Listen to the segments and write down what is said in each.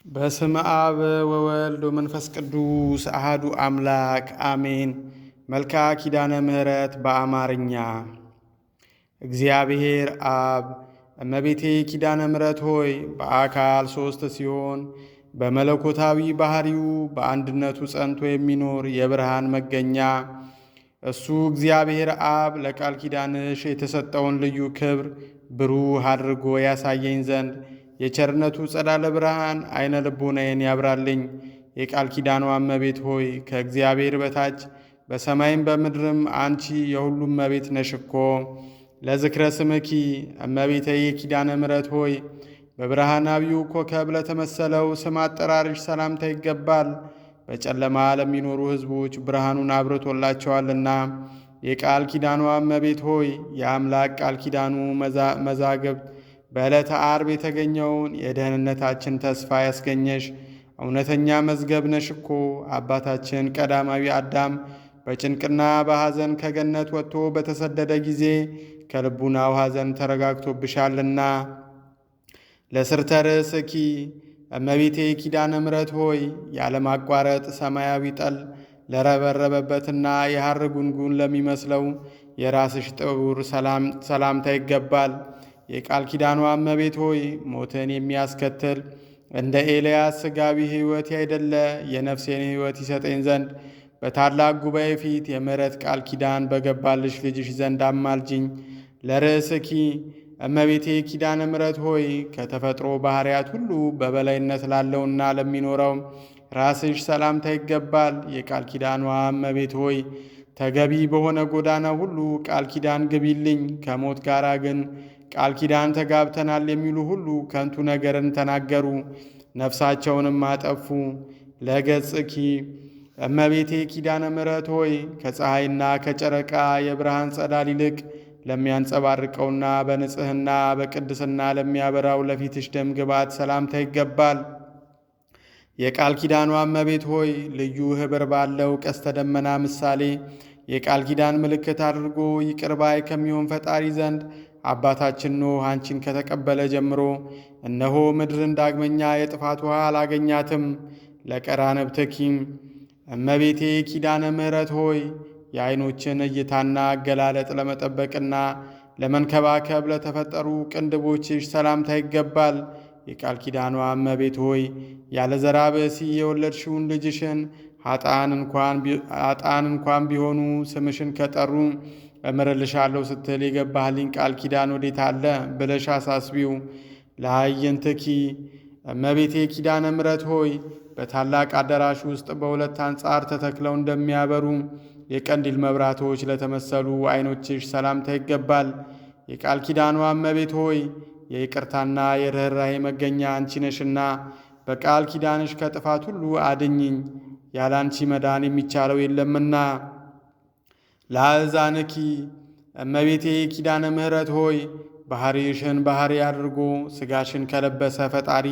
በስመ አብ ወወልድ ወመንፈስ ቅዱስ አሃዱ አምላክ አሜን። መልክአ ኪዳነ ምሕረት በአማርኛ። እግዚአብሔር አብ እመቤቴ ኪዳነ ምሕረት ሆይ በአካል ሦስት ሲሆን በመለኮታዊ ባሕሪው በአንድነቱ ጸንቶ የሚኖር የብርሃን መገኛ እሱ እግዚአብሔር አብ ለቃል ኪዳንሽ የተሰጠውን ልዩ ክብር ብሩህ አድርጎ ያሳየኝ ዘንድ የቸርነቱ ጸዳለ ብርሃን አይነ ልቦናዬን ያብራልኝ። የቃል ኪዳኗ እመቤት ሆይ ከእግዚአብሔር በታች በሰማይም በምድርም አንቺ የሁሉም እመቤት ነሽኮ። ለዝክረ ስምኪ እመቤተ የኪዳነ ምሕረት ሆይ በብርሃናዊው ኮከብ ለተመሰለው ስም አጠራርሽ ሰላምታ ይገባል። በጨለማ ለሚኖሩ ሕዝቦች ብርሃኑን አብርቶላቸዋልና። የቃል ኪዳኗ እመቤት ሆይ የአምላክ ቃል ኪዳኑ መዛግብት በዕለተ ዓርብ የተገኘውን የደህንነታችን ተስፋ ያስገኘሽ እውነተኛ መዝገብ ነሽኮ። አባታችን ቀዳማዊ አዳም በጭንቅና በሐዘን ከገነት ወጥቶ በተሰደደ ጊዜ ከልቡናው ሐዘን ተረጋግቶብሻልና። ለስርተ ርእስኪ እመቤቴ ኪዳነ ምሕረት ሆይ ያለማቋረጥ ሰማያዊ ጠል ለረበረበበትና የሐር ጉንጉን ለሚመስለው የራስሽ ጥቡር ሰላምታ ይገባል። የቃል ኪዳኗ እመቤት ሆይ ሞትን የሚያስከትል እንደ ኤልያስ ሥጋዊ ሕይወት ያይደለ የነፍሴን ሕይወት ይሰጠኝ ዘንድ በታላቅ ጉባኤ ፊት የምሕረት ቃል ኪዳን በገባልሽ ልጅሽ ዘንድ አማልጅኝ። ለርእስኪ እመቤቴ ኪዳነ ምሕረት ሆይ ከተፈጥሮ ባሕርያት ሁሉ በበላይነት ላለውና ለሚኖረው ራስሽ ሰላምታ ይገባል። የቃል ኪዳኗ እመቤት ሆይ ተገቢ በሆነ ጎዳና ሁሉ ቃል ኪዳን ግቢልኝ። ከሞት ጋር ግን ቃል ኪዳን ተጋብተናል የሚሉ ሁሉ ከንቱ ነገርን ተናገሩ፣ ነፍሳቸውንም አጠፉ። ለገጽኪ እመቤቴ ኪዳነ ምሕረት ሆይ ከፀሐይና ከጨረቃ የብርሃን ጸዳል ይልቅ ለሚያንጸባርቀውና በንጽሕና በቅድስና ለሚያበራው ለፊትሽ ደም ግባት ሰላምታ ይገባል። የቃል ኪዳኗ እመቤት ሆይ ልዩ ኅብር ባለው ቀስተ ደመና ምሳሌ የቃል ኪዳን ምልክት አድርጎ ይቅር ባይ ከሚሆን ፈጣሪ ዘንድ አባታችን ኖኅ አንቺን ከተቀበለ ጀምሮ እነሆ ምድርን ዳግመኛ የጥፋት ውሃ አላገኛትም። ለቀራንብትኪም እመቤቴ ኪዳነ ምሕረት ሆይ የዓይኖችን እይታና አገላለጥ ለመጠበቅና ለመንከባከብ ለተፈጠሩ ቅንድቦችሽ ሰላምታ ይገባል። የቃል ኪዳኗ እመቤት ሆይ ያለ ዘራ ብእሲ የወለድሽውን ልጅሽን ኃጥአን እንኳን ቢሆኑ ስምሽን ከጠሩ እምርልሻለሁ ስትል የገባህልኝ ቃል ኪዳን ወዴት አለ ብለሽ አሳስቢው። ለአዕይንትኪ እመቤቴ ኪዳነ ምሕረት ሆይ በታላቅ አዳራሽ ውስጥ በሁለት አንጻር ተተክለው እንደሚያበሩ የቀንዲል መብራቶች ለተመሰሉ ዓይኖችሽ ሰላምታ ይገባል። የቃል ኪዳኗ እመቤት ሆይ የይቅርታና የርኅራኄ መገኛ አንቺ ነሽና በቃል ኪዳንሽ ከጥፋት ሁሉ አድኝኝ፣ ያላንቺ መዳን የሚቻለው የለምና። ለአእዛንኪ እመቤቴ ኪዳነ ምሕረት ሆይ ባሕርይሽን ባሕሪ አድርጎ ሥጋሽን ከለበሰ ፈጣሪ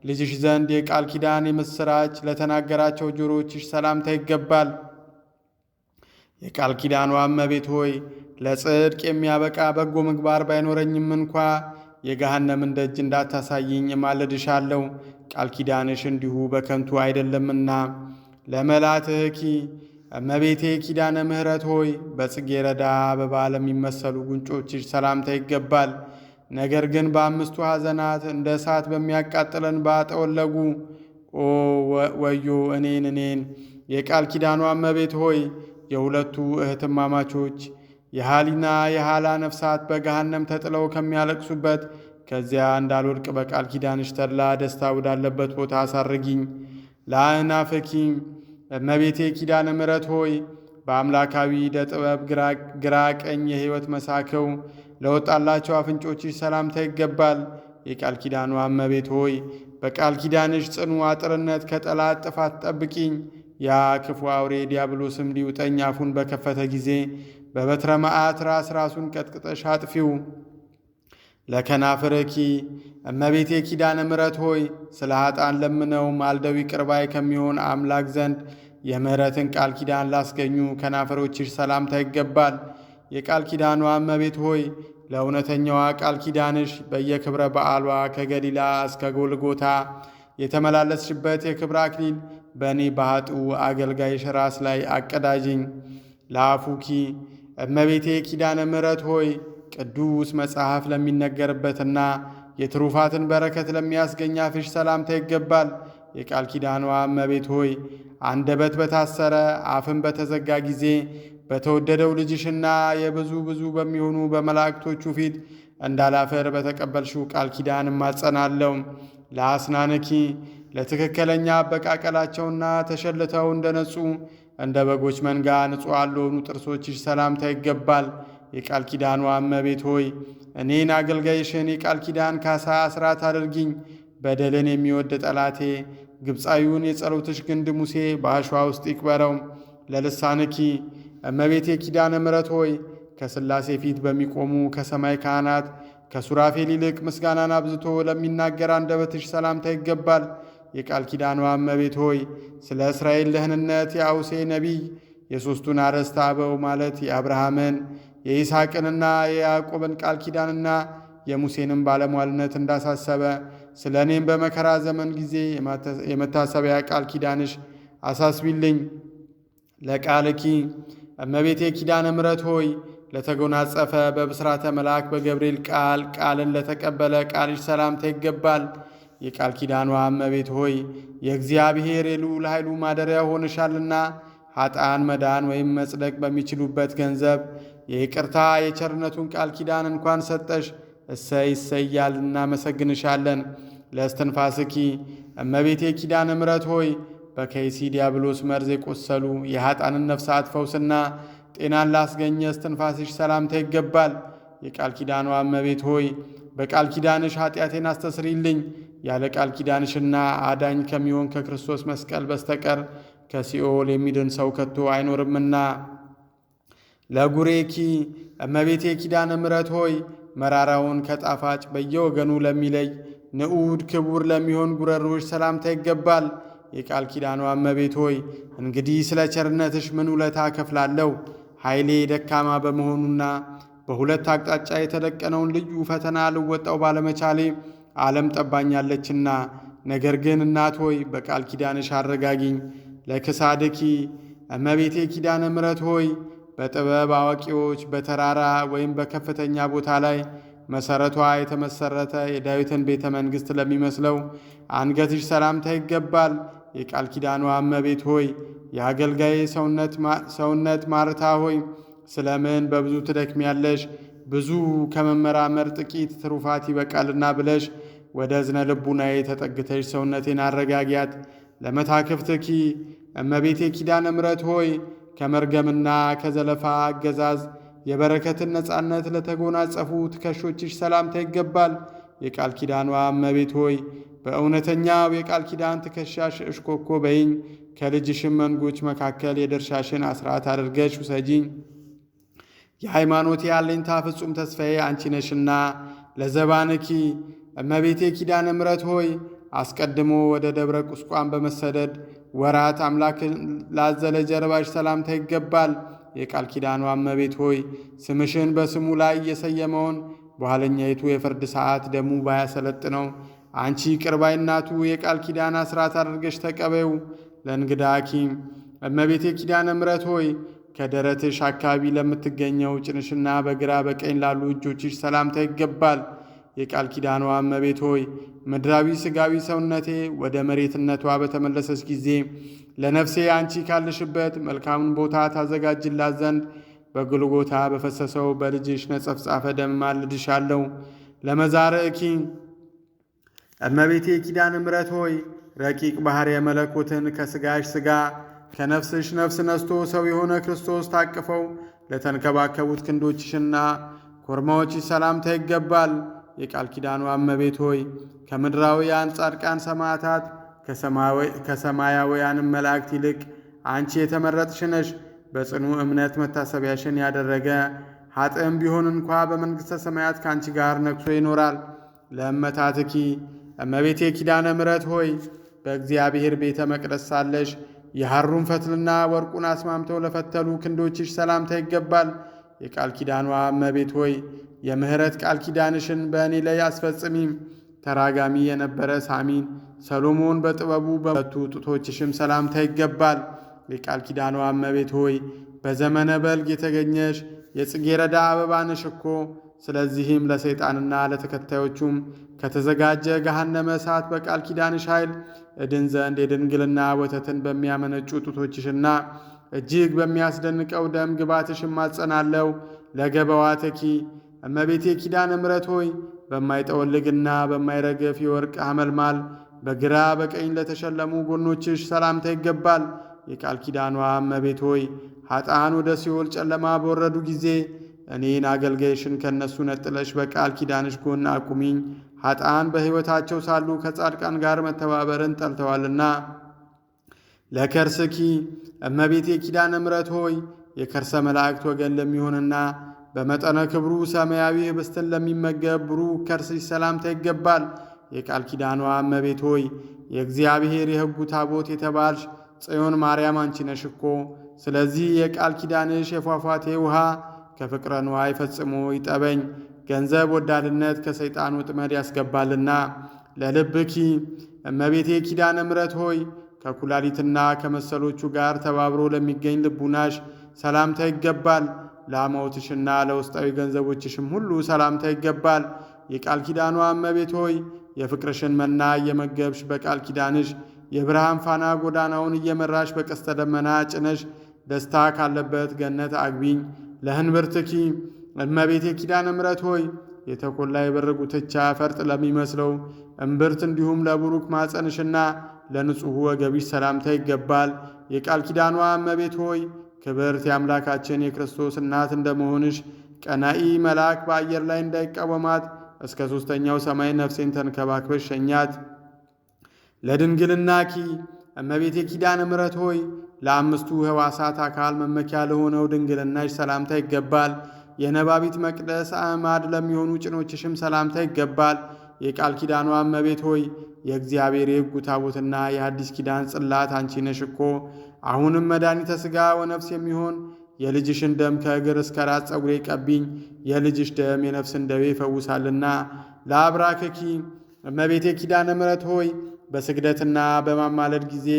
ልጅሽ ዘንድ የቃል ኪዳን የምሥራች ለተናገራቸው ጆሮችሽ ሰላምታ ይገባል። የቃል ኪዳኗ እመቤት ሆይ ለጽድቅ የሚያበቃ በጎ ምግባር ባይኖረኝም እንኳ የገሃነምን ደጅ እንዳታሳይኝ እማልድሻለሁ፣ ቃል ኪዳንሽ እንዲሁ በከንቱ አይደለምና። ለመላትህኪ እመቤቴ ኪዳነ ምሕረት ሆይ በጽጌረዳ አበባ ለሚመሰሉ ጉንጮችሽ ሰላምታ ይገባል። ነገር ግን በአምስቱ ሐዘናት እንደ እሳት በሚያቃጥለን ባጠወለጉ ወዮ እኔን የቃል ኪዳኗ እመቤት ሆይ የሁለቱ እህትማማቾች የሃሊና የሃላ ነፍሳት በገሃነም ተጥለው ከሚያለቅሱበት ከዚያ እንዳልወድቅ በቃል ኪዳንሽ ተድላ ደስታ ወዳለበት ቦታ አሳርጊኝ። ለአእናፍኪ እመቤቴ ኪዳነ ምሕረት ሆይ በአምላካዊ ደጥበብ ግራ ቀኝ የሕይወት መሳክው ለወጣላቸው አፍንጮችሽ ሰላምታ ይገባል። የቃል ኪዳኗ እመቤት ሆይ በቃል ኪዳንሽ ጽኑ አጥርነት ከጠላት ጥፋት ጠብቂኝ። ያ ክፉ አውሬ ዲያብሎስም ሊውጠኝ አፉን በከፈተ ጊዜ በበትረ መዓት ራሱን ቀጥቅጠሽ አጥፊው። ለከናፍርኪ እመቤቴ ኪዳነ ምሕረት ሆይ ስለ ኃጥአን ለምነው ማልደው ይቅር ባይ ከሚሆን አምላክ ዘንድ የምሕረትን ቃል ኪዳን ላስገኙ ከናፈሮችሽ ሰላምታ ይገባል። የቃል ኪዳኗ እመቤት ሆይ ለእውነተኛዋ ቃል ኪዳንሽ በየክብረ በዓሏ ከገሊላ እስከ ጎልጎታ የተመላለስሽበት የክብር አክሊል በእኔ በኃጥኡ አገልጋይሽ ራስ ላይ አቀዳጅኝ። ለአፉኪ እመቤቴ ኪዳነ ምሕረት ሆይ ቅዱስ መጽሐፍ ለሚነገርበትና የትሩፋትን በረከት ለሚያስገኝ አፍሽ ሰላምታ ይገባል። የቃል ኪዳኗ እመቤት ሆይ አንደበት በታሰረ አፍን በተዘጋ ጊዜ በተወደደው ልጅሽና የብዙ ብዙ በሚሆኑ በመላእክቶቹ ፊት እንዳላፈር በተቀበልሽው ቃል ኪዳን እማጸናለሁ። ለአስናንኪ ለትክክለኛ አበቃቀላቸውና ተሸልተው እንደነጹ እንደ በጎች መንጋ ንጹሐን ለሆኑ ጥርሶችሽ ሰላምታ ይገባል። የቃል ኪዳኗ እመቤት ሆይ እኔን አገልጋይሽን የቃል ኪዳን ካሳ አስራት አድርጊኝ። በደልን የሚወድ ጠላቴ ግብፃዊውን የጸሎትሽ ግንድ ሙሴ በአሸዋ ውስጥ ይቅበረው። ለልሳንኪ እመቤቴ ኪዳነ ምሕረት ሆይ ከሥላሴ ፊት በሚቆሙ ከሰማይ ካህናት ከሱራፌል ይልቅ ምስጋናን አብዝቶ ለሚናገር አንደበትሽ ሰላምታ ይገባል። የቃል ኪዳኗ እመቤት ሆይ ስለ እስራኤል ደህንነት የአውሴ ነቢይ የሦስቱን አርዕስተ አበው ማለት የአብርሃምን የይስሐቅንና የያዕቆብን ቃል ኪዳንና የሙሴንም ባለሟልነት እንዳሳሰበ ስለ እኔም በመከራ ዘመን ጊዜ የመታሰቢያ ቃል ኪዳንሽ አሳስቢልኝ። ለቃልኪ እመቤቴ ኪዳነ ምሕረት ሆይ ለተጎናጸፈ በብስራተ መልአክ በገብርኤል ቃልን ለተቀበለ ቃልሽ ሰላምታ ይገባል። የቃል ኪዳኗ እመቤት ሆይ የእግዚአብሔር የልዑል ኃይሉ ማደሪያ ሆንሻልና ኃጥአን መዳን ወይም መጽደቅ በሚችሉበት ገንዘብ የይቅርታ የቸርነቱን ቃል ኪዳን እንኳን ሰጠሽ። እሰይ እሰይ እያልን እናመሰግንሻለን። ለእስትንፋስኪ እመቤቴ ኪዳነ ምሕረት ሆይ በከይሲ ዲያብሎስ መርዝ የቆሰሉ የኃጥአንን ነፍሳት ፈውስና ጤናን ላስገኘ እስትንፋስሽ ሰላምታ ይገባል። የቃል ኪዳኗ እመቤት ሆይ በቃል ኪዳንሽ ኃጢአቴን አስተስሪልኝ። ያለ ቃል ኪዳንሽና አዳኝ ከሚሆን ከክርስቶስ መስቀል በስተቀር ከሲኦል የሚድን ሰው ከቶ አይኖርምና። ለጉሬኪ እመቤቴ ኪዳነ ምሕረት ሆይ መራራውን ከጣፋጭ በየወገኑ ለሚለይ ንዑድ ክቡር ለሚሆን ጉረሮች ሰላምታ ይገባል። የቃል ኪዳኗ እመቤት ሆይ እንግዲህ ስለ ቸርነትሽ ምን ውለታ እከፍላለሁ? ኃይሌ ደካማ በመሆኑና በሁለት አቅጣጫ የተደቀነውን ልዩ ፈተና ልወጣው ባለመቻሌ ዓለም ጠባኛለችና። ነገር ግን እናት ሆይ በቃል ኪዳንሽ አረጋጊኝ። ለክሳድኪ እመቤቴ ኪዳነ ምሕረት ሆይ በጥበብ አዋቂዎች በተራራ ወይም በከፍተኛ ቦታ ላይ መሠረቷ የተመሠረተ የዳዊትን ቤተ መንግሥት ለሚመስለው አንገትሽ ሰላምታ ይገባል። የቃል ኪዳኗ እመቤት ሆይ የአገልጋዬ ሰውነት ማርታ ሆይ ስለምን በብዙ ትደክሚያለሽ? ብዙ ከመመራመር ጥቂት ትሩፋት ይበቃልና ብለሽ ወደ እዝነ ልቡናዬ ተጠግተሽ ሰውነቴን አረጋጊያት። ለመታክፍትኪ እመቤቴ ኪዳነ ምሕረት ሆይ ከመርገምና ከዘለፋ አገዛዝ የበረከትን ነፃነት ለተጎናጸፉ ትከሾችሽ ሰላምታ ይገባል። የቃል ኪዳኗ እመቤት ሆይ በእውነተኛው የቃል ኪዳን ትከሻሽ እሽኮኮ በይኝ። ከልጅሽም መንጎች መካከል የድርሻሽን አስራት አድርገሽ ውሰጂኝ። የሃይማኖቴ አለኝታ ፍጹም ተስፋዬ አንቺ ነሽና። ለዘባንኪ እመቤቴ ኪዳነ ምሕረት ሆይ አስቀድሞ ወደ ደብረ ቁስቋም በመሰደድ ወራት አምላክን ላዘለ ጀርባሽ ሰላምታ ይገባል። የቃል ኪዳኗ እመቤት ሆይ ስምሽን በስሙ ላይ የሰየመውን በኋለኛይቱ የፍርድ ሰዓት ደሙ ባያሰለጥነው አንቺ ቅርባይ እናቱ የቃል ኪዳን አስራት አድርገሽ ተቀበዩ። ለእንግዳኪ እመቤቴ ኪዳነ ምሕረት ሆይ ከደረትሽ አካባቢ ለምትገኘው ጭንሽና በግራ በቀኝ ላሉ እጆችሽ ሰላምታ ይገባል። የቃል ኪዳኗ እመቤት ሆይ ምድራዊ ሥጋዊ ሰውነቴ ወደ መሬትነቷ በተመለሰች ጊዜ ለነፍሴ አንቺ ካልሽበት መልካሙን ቦታ ታዘጋጅላት ዘንድ በጎልጎታ በፈሰሰው በልጅሽ ነጸፍጻፈ ደም ማልድሻለሁ። ለመዛርዕኪ እመቤቴ ኪዳነ ምሕረት ሆይ ረቂቅ ባሕርየ መለኮትን ከሥጋሽ ሥጋ ከነፍስሽ ነፍስ ነስቶ ሰው የሆነ ክርስቶስ ታቅፈው ለተንከባከቡት ክንዶችሽና ኮርማዎችሽ ሰላምታ ይገባል። የቃል ኪዳኗ እመቤት ሆይ ከምድራውያን ጻድቃን ሰማዕታት ከሰማያውያንም መላእክት ይልቅ አንቺ የተመረጥሽ ነሽ። በጽኑ እምነት መታሰቢያሽን ያደረገ ኃጥእም ቢሆን እንኳ በመንግሥተ ሰማያት ከአንቺ ጋር ነግሶ ይኖራል። ለእመታትኪ እመቤቴ ኪዳነ ምሕረት ሆይ በእግዚአብሔር ቤተ መቅደስ ሳለሽ የሐሩን ፈትልና ወርቁን አስማምተው ለፈተሉ ክንዶችሽ ሰላምታ ይገባል። የቃል ኪዳኗ እመቤት ሆይ የምሕረት ቃል ኪዳንሽን በእኔ ላይ አስፈጽሚም። ተራጋሚ የነበረ ሳሚን ሰሎሞን በጥበቡ በሁለቱ ጡቶችሽም ሰላምታ ይገባል። የቃል ኪዳኗ እመቤት ሆይ በዘመነ በልግ የተገኘሽ የጽጌረዳ አበባ ነሽ እኮ። ስለዚህም ለሰይጣንና ለተከታዮቹም ከተዘጋጀ ገሃነመ እሳት በቃል ኪዳንሽ ኃይል እድን ዘንድ የድንግልና ወተትን በሚያመነጩ ጡቶችሽና እጅግ በሚያስደንቀው ደም ግባትሽ እማጸናለሁ። ለገበዋትኪ እመቤቴ ኪዳነ ምሕረት ሆይ በማይጠወልግና በማይረግፍ የወርቅ ሐመልማል በግራ በቀኝ ለተሸለሙ ጎኖችሽ ሰላምታ ይገባል። የቃል ኪዳኗ እመቤት ሆይ ኃጥአን ወደ ሲኦል ጨለማ በወረዱ ጊዜ እኔን አገልጋይሽን ከነሱ ነጥለሽ በቃል ኪዳንሽ ጎን አቁሚኝ። ኃጥአን በሕይወታቸው ሳሉ ከጻድቃን ጋር መተባበርን ጠልተዋልና። ለከርስኪ እመቤቴ ኪዳነ ምሕረት ሆይ የከርሰ መላእክት ወገን ለሚሆንና በመጠነ ክብሩ ሰማያዊ ኅብስትን ለሚመገብ ብሩክ ከርስሽ ሰላምታ ይገባል። የቃል ኪዳኗ እመቤት ሆይ የእግዚአብሔር የሕጉ ታቦት የተባልሽ ጽዮን ማርያም አንቺ ነሽ እኮ። ስለዚህ የቃል ኪዳንሽ የፏፏቴ ውሃ ከፍቅረ ንዋይ ፈጽሞ ይጠበኝ። ገንዘብ ወዳድነት ከሰይጣን ወጥመድ ያስገባልና። ለልብኪ እመቤቴ ኪዳነ ምሕረት ሆይ ከኩላሊትና ከመሰሎቹ ጋር ተባብሮ ለሚገኝ ልቡናሽ ሰላምታ ይገባል። ለአማውትሽና ለውስጣዊ ገንዘቦችሽም ሁሉ ሰላምታ ይገባል። የቃል ኪዳኗ እመቤት ሆይ የፍቅርሽን መና እየመገብሽ በቃል ኪዳንሽ የብርሃን ፋና ጎዳናውን እየመራሽ በቀስተ ደመና ጭነሽ ደስታ ካለበት ገነት አግቢኝ። ለህንብርትኪ እመቤቴ ኪዳነ ምሕረት ሆይ የተኮላ የብር ጉትቻ ፈርጥ ለሚመስለው እምብርት እንዲሁም ለቡሩክ ማፀንሽና ለንጹሕ ወገብሽ ሰላምታ ይገባል። የቃል ኪዳኗ እመቤት ሆይ ክብርት የአምላካችን የክርስቶስ እናት እንደመሆንሽ ቀናኢ መልአክ በአየር ላይ እንዳይቃወማት እስከ ሦስተኛው ሰማይ ነፍሴን ተንከባክበሽ ሸኛት። ለድንግልናኪ እመቤቴ ኪዳነ ምሕረት ሆይ ለአምስቱ ሕዋሳት አካል መመኪያ ለሆነው ድንግልናሽ ሰላምታ ይገባል። የነባቢት መቅደስ አዕማድ ለሚሆኑ ጭኖችሽም ሰላምታ ይገባል። የቃል ኪዳኗ እመቤት ሆይ የእግዚአብሔር የሕጉ ታቦትና የሐዲስ ኪዳን ጽላት አንቺ ነሽ እኮ። አሁንም መድኃኒተ ሥጋ ወነፍስ የሚሆን የልጅሽን ደም ከእግር እስከ ራስ ጸጉሬ ቀቢኝ። የልጅሽ ደም የነፍስን ደዌ ይፈውሳልና። ለአብራክኪ እመቤቴ ኪዳነ ምሕረት ሆይ በስግደትና በማማለድ ጊዜ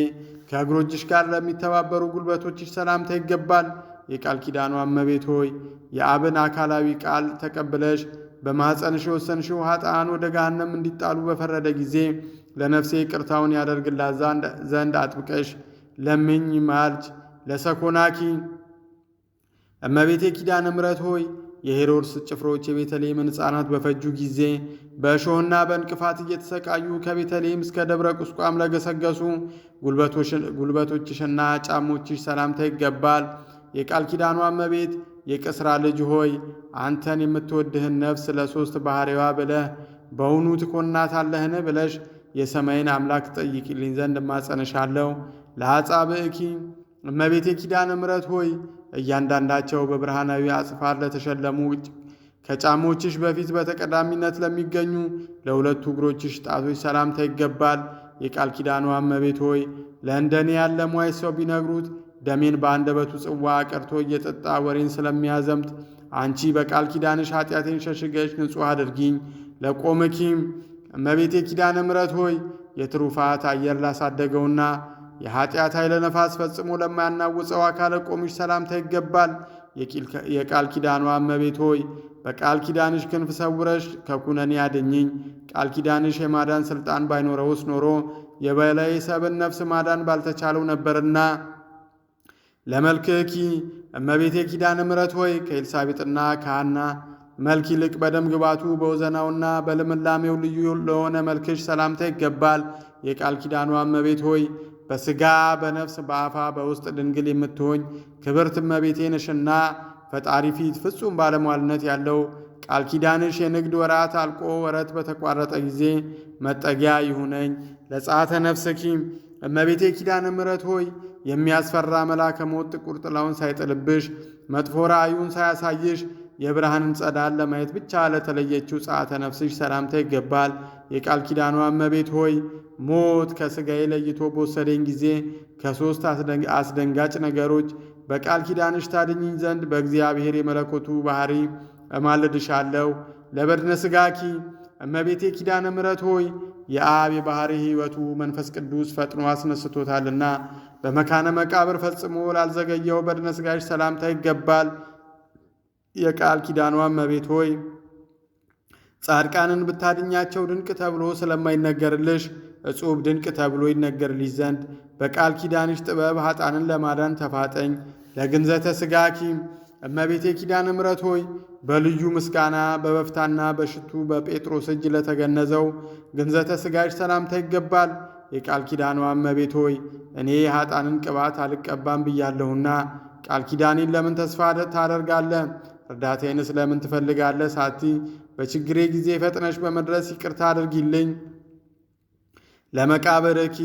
ከእግሮችሽ ጋር ለሚተባበሩ ጉልበቶችሽ ሰላምታ ይገባል። የቃል ኪዳኗ እመቤት ሆይ የአብን አካላዊ ቃል ተቀብለሽ በማኅፀንሽ የወሰንሽው ኃጥአን ወደ ገሃነም እንዲጣሉ በፈረደ ጊዜ ለነፍሴ ቅርታውን ያደርግላት ዘንድ አጥብቀሽ ለምኝ ማልጅ። ለሰኮናኪ እመቤቴ ኪዳነ ምሕረት ሆይ የሄሮድስ ጭፍሮች የቤተልሔምን ሕፃናት በፈጁ ጊዜ በእሾህና በእንቅፋት እየተሰቃዩ ከቤተልሔም እስከ ደብረ ቁስቋም ለገሰገሱ ጉልበቶችሽና ጫሞችሽ ሰላምታ ይገባል። የቃል ኪዳኗ እመቤት የቅስራ ልጅ ሆይ አንተን የምትወድህን ነፍስ ለሦስት ባሕሪዋ ብለህ በውኑ ትኮናታለህን ብለሽ የሰማይን አምላክ ትጠይቂልኝ ዘንድ እማጸንሻለሁ። ለአጻብዕኪ እመቤቴ ኪዳነ ምሕረት ሆይ እያንዳንዳቸው በብርሃናዊ አጽፋር ለተሸለሙ ከጫሞችሽ በፊት በተቀዳሚነት ለሚገኙ ለሁለቱ እግሮችሽ ጣቶች ሰላምታ ይገባል። የቃል ኪዳኗ እመቤት ሆይ ለእንደኔ ያለ ሟይ ሰው ቢነግሩት ደሜን በአንደበቱ ጽዋ ቀርቶ እየጠጣ ወሬን ስለሚያዘምት አንቺ በቃል ኪዳንሽ ኃጢአቴን ሸሽገሽ ንጹሕ አድርጊኝ። ለቆምኪም እመቤቴ ኪዳነ ምሕረት ሆይ የትሩፋት አየር ላሳደገውና የኃጢአት ኃይለ ነፋስ ፈጽሞ ለማያናውፀው አካለ ቆምሽ ሰላምታ ይገባል። የቃል ኪዳኗ እመቤት ሆይ በቃል ኪዳንሽ ክንፍ ሰውረሽ ከኩነኔ አድኝኝ። ቃል ኪዳንሽ የማዳን ሥልጣን ባይኖረውስ ኖሮ የበላይ ሰብን ነፍስ ማዳን ባልተቻለው ነበርና። ለመልክኪ እመቤቴ ኪዳነ ምሕረት ሆይ ከኤልሳቤጥና ከሐና መልክ ይልቅ በደም ግባቱ በወዘናውና በልምላሜው ልዩ ለሆነ መልክሽ ሰላምታ ይገባል። የቃል ኪዳኗ እመቤት ሆይ በሥጋ በነፍስ በአፋ በውስጥ ድንግል የምትሆኝ ክብርት እመቤቴ ነሽና ፈጣሪ ፊት ፍጹም ባለሟልነት ያለው ቃል ኪዳንሽ የንግድ ወራት አልቆ ወረት በተቋረጠ ጊዜ መጠጊያ ይሁነኝ። ለጸአተ ነፍስኪ እመቤቴ ኪዳነ ምሕረት ሆይ የሚያስፈራ መልአከ ሞት ጥቁር ጥላውን ሳይጥልብሽ መጥፎ ራእዩን ሳያሳይሽ የብርሃንን ጸዳል ለማየት ብቻ ለተለየችው ጸአተ ነፍስሽ ሰላምታ ይገባል። የቃል ኪዳኗ እመቤት ሆይ ሞት ከሥጋዬ ለይቶ በወሰደኝ ጊዜ ከሦስት አስደንጋጭ ነገሮች በቃል ኪዳንሽ ታድኝኝ ዘንድ በእግዚአብሔር የመለኮቱ ባሕሪ እማልድሻለሁ። ለበድነ ሥጋኪ እመቤቴ ኪዳነ ምሕረት ሆይ የአብ የባሕሪ ሕይወቱ መንፈስ ቅዱስ ፈጥኖ አስነስቶታልና በመካነ መቃብር ፈጽሞ ላልዘገየው በድነ ሥጋሽ ሰላምታ ይገባል። የቃል ኪዳኗ እመቤት ሆይ ጻድቃንን ብታድኛቸው ድንቅ ተብሎ ስለማይነገርልሽ እጹብ ድንቅ ተብሎ ይነገርልሽ ዘንድ በቃል ኪዳንሽ ጥበብ ኃጣንን ለማዳን ተፋጠኝ። ለግንዘተ ሥጋኪ እመቤቴ ኪዳነ ምሕረት ሆይ በልዩ ምስጋና በበፍታና በሽቱ በጴጥሮስ እጅ ለተገነዘው ግንዘተ ሥጋሽ ሰላምታ ይገባል። የቃል ኪዳኗ እመቤት ሆይ እኔ ኃጣንን ቅባት አልቀባም ብያለሁና ቃል ኪዳኔን ለምን ተስፋ ታደርጋለህ? እርዳታዬንስ ለምን ትፈልጋለህ? ሳቲ በችግሬ ጊዜ ፈጥነሽ በመድረስ ይቅርታ አድርጊልኝ። ለመቃብርኪ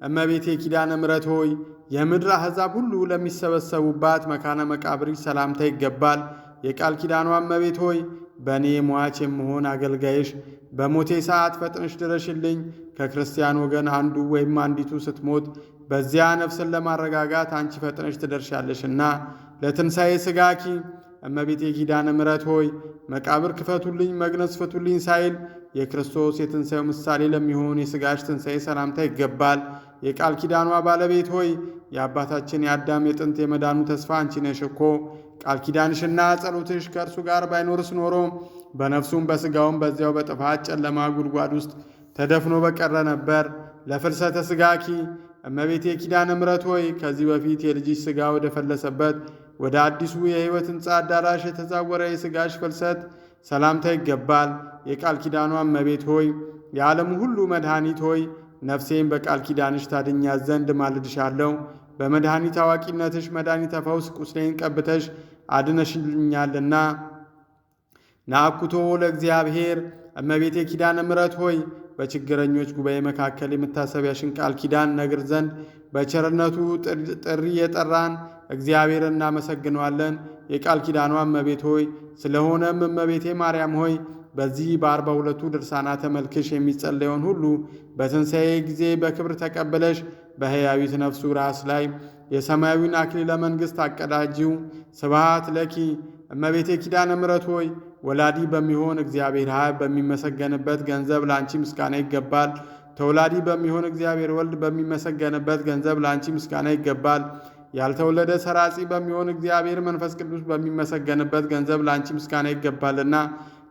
እመቤቴ ኪዳነ ምሕረት ሆይ የምድር አሕዛብ ሁሉ ለሚሰበሰቡባት መካነ መቃብርሽ ሰላምታ ይገባል። የቃል ኪዳኗ እመቤት ሆይ በእኔ ሟች የምሆን አገልጋይሽ በሞቴ ሰዓት ፈጥነሽ ድረሽልኝ። ከክርስቲያን ወገን አንዱ ወይም አንዲቱ ስትሞት በዚያ ነፍስን ለማረጋጋት አንቺ ፈጥነሽ ትደርሻለሽና ለትንሣኤ ሥጋኪ እመቤቴ ኪዳነ ምሕረት ሆይ መቃብር ክፈቱልኝ፣ መግነዝ ፍቱልኝ ሳይል የክርስቶስ የትንሣኤው ምሳሌ ለሚሆን የሥጋሽ ትንሣኤ ሰላምታ ይገባል። የቃል ኪዳኗ ባለቤት ሆይ የአባታችን የአዳም የጥንት የመዳኑ ተስፋ አንቺ ነሽ እኮ። ቃል ኪዳንሽና ጸሎትሽ ከእርሱ ጋር ባይኖርስ ኖሮ በነፍሱም በሥጋውም በዚያው በጥፋት ጨለማ ጉድጓድ ውስጥ ተደፍኖ በቀረ ነበር። ለፍልሰተ ሥጋኪ እመቤቴ ኪዳነ ምሕረት ሆይ ከዚህ በፊት የልጅሽ ሥጋ ወደ ፈለሰበት ወደ አዲሱ የሕይወት ሕንፃ አዳራሽ የተዛወረ የሥጋሽ ፍልሰት ሰላምታ ይገባል። የቃል ኪዳኗ እመቤት ሆይ የዓለሙ ሁሉ መድኃኒት ሆይ ነፍሴን በቃል ኪዳንሽ ታድኛት ዘንድ ማልድሻለሁ። በመድኃኒት አዋቂነትሽ መድኃኒተ ፈውስ ቁስሌን ቀብተሽ አድነሽልኛልና። ናኩቶ ለእግዚአብሔር እመቤቴ ኪዳነ ምሕረት ሆይ በችግረኞች ጉባኤ መካከል የምታሰቢያሽን ቃል ኪዳን ነግር ዘንድ በቸርነቱ ጥሪ የጠራን እግዚአብሔርን እናመሰግነዋለን። የቃል ኪዳኗ እመቤት ሆይ ስለሆነም እመቤቴ ማርያም ሆይ በዚህ በ42ቱ ድርሳናተ መልክሽ የሚጸለየውን ሁሉ በትንሣኤ ጊዜ በክብር ተቀበለሽ በሕያዊት ነፍሱ ራስ ላይ የሰማያዊን አክሊለ መንግሥት አቀዳጂው። ስብሐት ለኪ እመቤቴ ኪዳነ ምሕረት ሆይ ወላዲ በሚሆን እግዚአብሔር አብ በሚመሰገንበት ገንዘብ ለአንቺ ምስጋና ይገባል። ተወላዲ በሚሆን እግዚአብሔር ወልድ በሚመሰገንበት ገንዘብ ለአንቺ ምስጋና ይገባል። ያልተወለደ ሰራጺ በሚሆን እግዚአብሔር መንፈስ ቅዱስ በሚመሰገንበት ገንዘብ ለአንቺ ምስጋና ይገባልና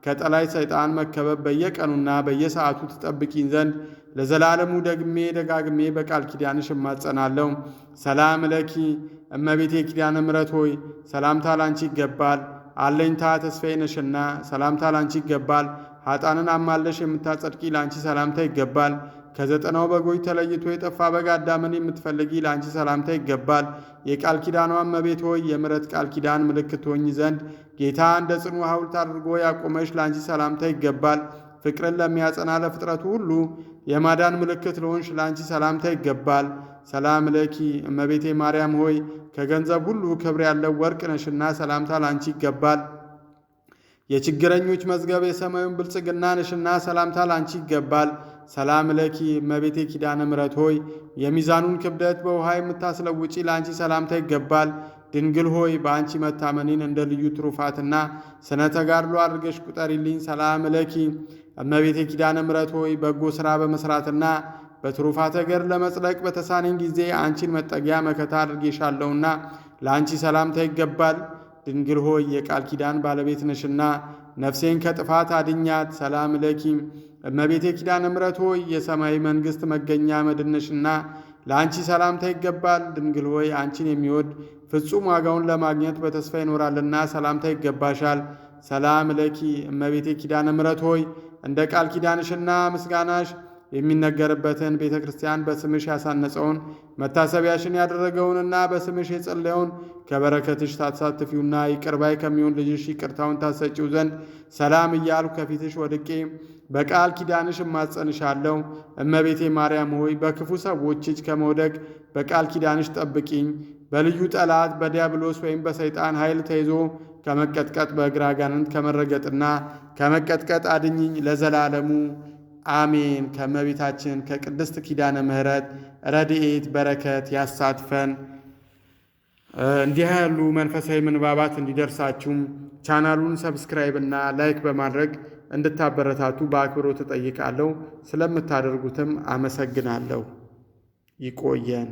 ከጠላይ ሰይጣን መከበብ በየቀኑና በየሰዓቱ ትጠብቂኝ ዘንድ ለዘላለሙ ደግሜ ደጋግሜ በቃል ኪዳንሽ እማጸናለሁ። ሰላም ለኪ እመቤቴ ኪዳነ ምሕረት ሆይ ሰላምታ ላንቺ ይገባል። አለኝታ ተስፋዬ ነሽና ሰላምታ ላንቺ ይገባል። ኃጣንን አማለሽ የምታጸድቂ ላንቺ ሰላምታ ይገባል። ከዘጠናው በጎች ተለይቶ የጠፋ በግ አዳምን የምትፈልጊ ለአንቺ ሰላምታ ይገባል። የቃል ኪዳኗ እመቤት ሆይ የምሕረት ቃል ኪዳን ምልክት ሆኝ ዘንድ ጌታ እንደ ጽኑ ሐውልት አድርጎ ያቆመሽ ለአንቺ ሰላምታ ይገባል። ፍቅርን ለሚያጸና ለፍጥረቱ ሁሉ የማዳን ምልክት ለሆንሽ ለአንቺ ሰላምታ ይገባል። ሰላም ለኪ እመቤቴ ማርያም ሆይ ከገንዘብ ሁሉ ክብር ያለው ወርቅ ነሽና ሰላምታ ለአንቺ ይገባል። የችግረኞች መዝገብ የሰማዩን ብልጽግና ነሽና ሰላምታ ላንቺ ይገባል። ሰላም ለኪ እመቤቴ ኪዳነ ምሕረት ሆይ የሚዛኑን ክብደት በውሃ የምታስለውጪ ላንቺ ሰላምታ ይገባል። ድንግል ሆይ በአንቺ መታመኔን እንደ ልዩ ትሩፋትና ስነ ተጋድሎ አድርገሽ ቁጠሪልኝ። ሰላም ለኪ እመቤቴ ኪዳነ ምሕረት ሆይ በጎ ሥራ በመሥራትና በትሩፋተ ገር ለመጽደቅ በተሳነኝ ጊዜ አንቺን መጠጊያ መከታ አድርጌሻለሁና ለአንቺ ሰላምታ ይገባል። ድንግል ሆይ የቃል ኪዳን ባለቤት ነሽና ነፍሴን ከጥፋት አድኛት። ሰላም ለኪ እመቤቴ ኪዳነ ምሕረት ሆይ የሰማይ መንግሥት መገኛ መድነሽና ለአንቺ ሰላምታ ይገባል። ድንግል ሆይ አንቺን የሚወድ ፍጹም ዋጋውን ለማግኘት በተስፋ ይኖራልና ሰላምታ ይገባሻል። ሰላም ለኪ እመቤቴ ኪዳነ ምሕረት ሆይ እንደ ቃል ኪዳንሽና ምስጋናሽ የሚነገርበትን ቤተ ክርስቲያን በስምሽ ያሳነጸውን መታሰቢያሽን ያደረገውንና በስምሽ የጸለየውን ከበረከትሽ ታሳትፊውና ይቅርባይ ከሚሆን ልጅሽ ይቅርታውን ታሰጪው ዘንድ ሰላም እያልኩ ከፊትሽ ወድቄ በቃል ኪዳንሽ እማጸንሻለሁ። እመቤቴ ማርያም ሆይ በክፉ ሰዎች እጅ ከመውደቅ በቃል ኪዳንሽ ጠብቂኝ። በልዩ ጠላት በዲያብሎስ ወይም በሰይጣን ኃይል ተይዞ ከመቀጥቀጥ በእግረ አጋንንት ከመረገጥና ከመቀጥቀጥ አድኝኝ ለዘላለሙ አሜን። ከእመቤታችን ከቅድስት ኪዳነ ምሕረት ረድኤት በረከት ያሳትፈን። እንዲህ ያሉ መንፈሳዊ ምንባባት እንዲደርሳችሁም ቻናሉን ሰብስክራይብ እና ላይክ በማድረግ እንድታበረታቱ በአክብሮት እጠይቃለሁ። ስለምታደርጉትም አመሰግናለሁ። ይቆየን።